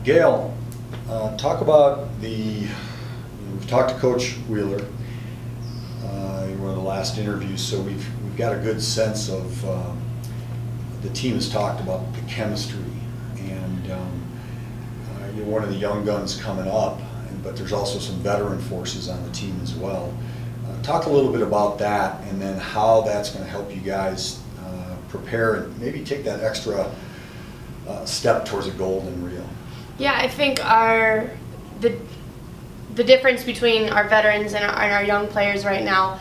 Gail, talk about we've talked to Coach Wheeler in one of the last interviews, so we've got a good sense of the team has talked about the chemistry, and you're one of the young guns coming up, but there's also some veteran forces on the team as well. Talk a little bit about that, and then how that's going to help you guys prepare and maybe take that extra step towards a gold in Rio. Yeah, I think the difference between our veterans and our young players right now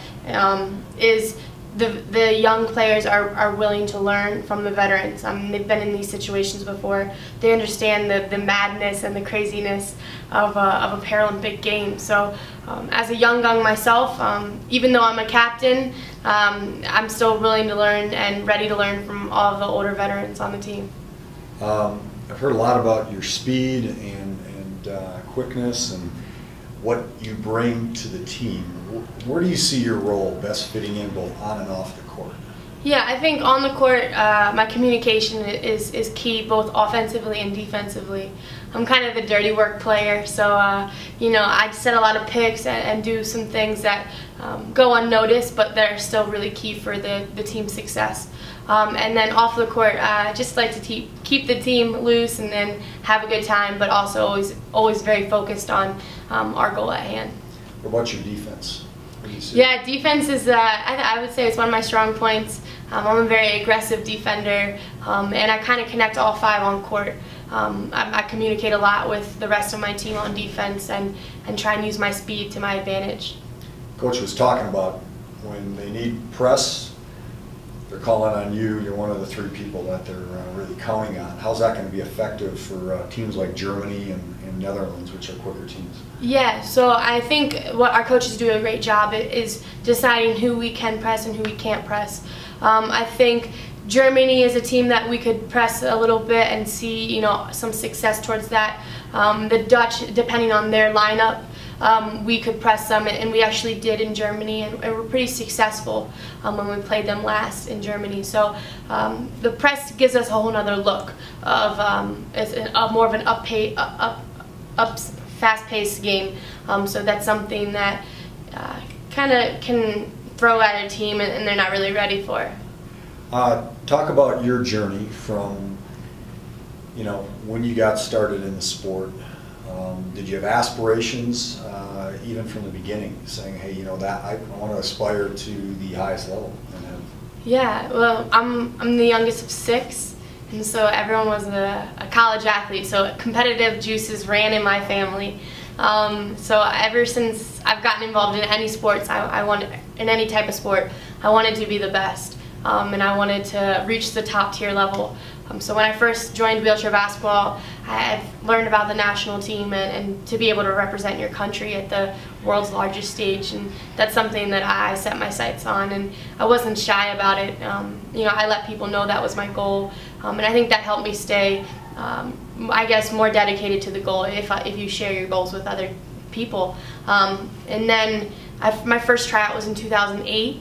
is the young players are willing to learn from the veterans. They've been in these situations before. They understand the madness and the craziness of a Paralympic game. So as a young gun myself, even though I'm a captain, I'm still willing to learn and ready to learn from all of the older veterans on the team. I've heard a lot about your speed and quickness and what you bring to the team. Where do you see your role best fitting in both on and off the court? Yeah, I think on the court, my communication is key, both offensively and defensively. I'm kind of the dirty work player, so you know, I set a lot of picks and do some things that go unnoticed, but they're still really key for the team's success. And then off the court, I just like to keep the team loose and then have a good time, but also always very focused on our goal at hand. What about your defense? What do you see? Yeah, defense is, I would say it's one of my strong points. I'm a very aggressive defender, and I kind of connect all five on court. I communicate a lot with the rest of my team on defense and try and use my speed to my advantage. Coach was talking about when they need press, they're calling on you. You're one of the three people that they're really counting on. How's that going to be effective for teams like Germany and Netherlands, which are quicker teams? Yeah, so I think what our coaches do a great job is deciding who we can press and who we can't press. I think Germany is a team that we could press a little bit and see, you know, some success towards that. The Dutch, depending on their lineup, we could press them, and we actually did in Germany, and we're pretty successful when we played them last in Germany. So the press gives us a whole other look of it's more of an fast-paced game. So that's something that kind of can throw at a team and they're not really ready for. Talk about your journey from, you know, when you got started in the sport. Did you have aspirations even from the beginning, saying, hey, you know, that I want to aspire to the highest level? Yeah, well, I'm the youngest of 6, and so everyone was a college athlete, so competitive juices ran in my family. So ever since I've gotten involved in any sports, in any type of sport, I wanted to be the best, and I wanted to reach the top tier level. So when I first joined wheelchair basketball, I had learned about the national team and to be able to represent your country at the world's largest stage, and that's something that I set my sights on, and I wasn't shy about it. You know, I let people know that was my goal, and I think that helped me stay, I guess, more dedicated to the goal if you share your goals with other people. And then my first tryout was in 2008,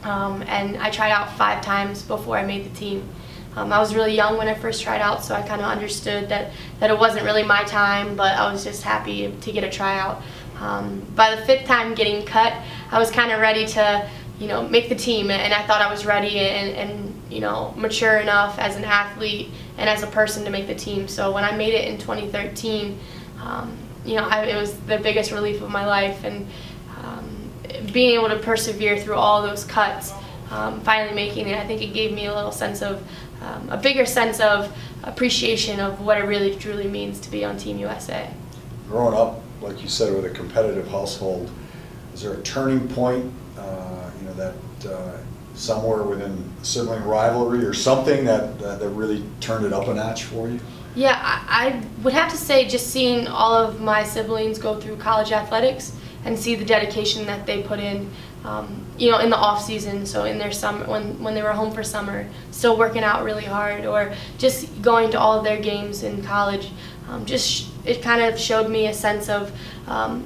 and I tried out 5 times before I made the team. I was really young when I first tried out, so I kind of understood that it wasn't really my time, but I was just happy to get a tryout. By the 5th time getting cut, I was kind of ready to, you know, make the team, and I thought I was ready and you know, mature enough as an athlete and as a person to make the team. So when I made it in 2013, you know, it was the biggest relief of my life, and being able to persevere through all those cuts, finally making it, I think it gave me a little sense of, a bigger sense of appreciation of what it really truly means to be on Team USA. Growing up, like you said, with a competitive household, is there a turning point, you know, that somewhere within sibling rivalry or something that really turned it up a notch for you? Yeah, I would have to say just seeing all of my siblings go through college athletics and see the dedication that they put in, you know, in the off season, so in their summer, when they were home for summer, still working out really hard, or just going to all of their games in college. It kind of showed me a sense of,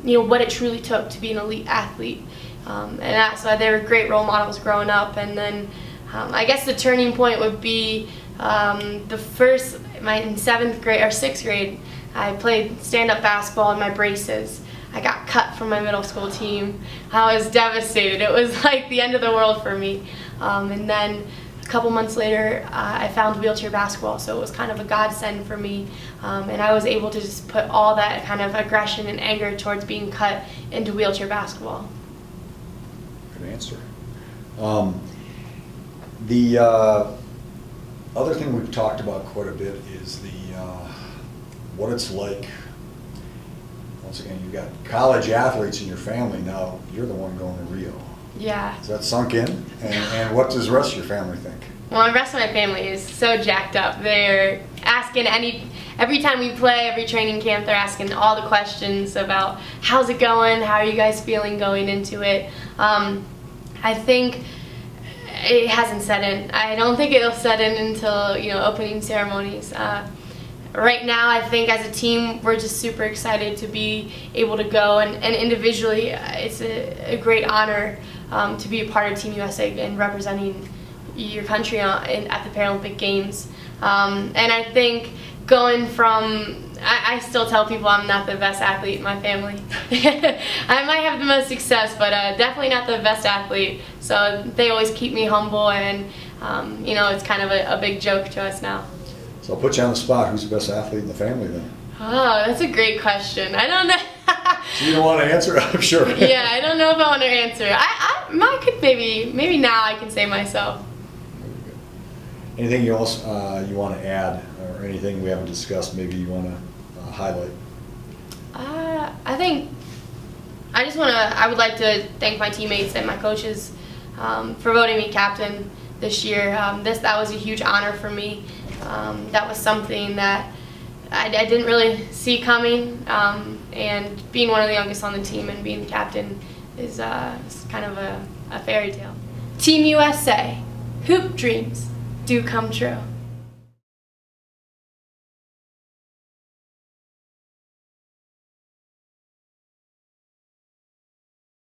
you know, what it truly took to be an elite athlete. So they were great role models growing up. And then I guess the turning point would be in 7th grade or 6th grade. I played stand-up basketball in my braces. I got cut from my middle school team. I was devastated. It was like the end of the world for me. And then a couple months later, I found wheelchair basketball, so it was kind of a godsend for me. And I was able to just put all that kind of aggression and anger towards being cut into wheelchair basketball. Good answer. The other thing we've talked about quite a bit is what it's like. Once again, you've got college athletes in your family. Now you're the one going to Rio. Yeah. Is that sunk in? And what does the rest of your family think? Well, the rest of my family is so jacked up. They're asking every time we play, every training camp, they're asking all the questions about how's it going, how are you guys feeling going into it. I think it hasn't set in. I don't think it'll set in until, you know, opening ceremonies. Right now, I think as a team, we're just super excited to be able to go, and individually, it's a great honor to be a part of Team USA and representing your country at the Paralympic Games. And I think going from, I still tell people I'm not the best athlete in my family. I might have the most success, but definitely not the best athlete. So they always keep me humble, and you know, it's kind of a big joke to us now. So I'll put you on the spot. Who's the best athlete in the family then? Oh, that's a great question. I don't know. So you don't want to answer? I'm sure. Yeah, I don't know if I want to answer. I could maybe now I can say myself. Anything else you want to add, or anything we haven't discussed maybe you want to highlight? I think I would like to thank my teammates and my coaches for voting me captain this year. That was a huge honor for me. That was something that I didn't really see coming, and being one of the youngest on the team and being the captain is kind of a fairy tale. Team USA, hoop dreams do come true.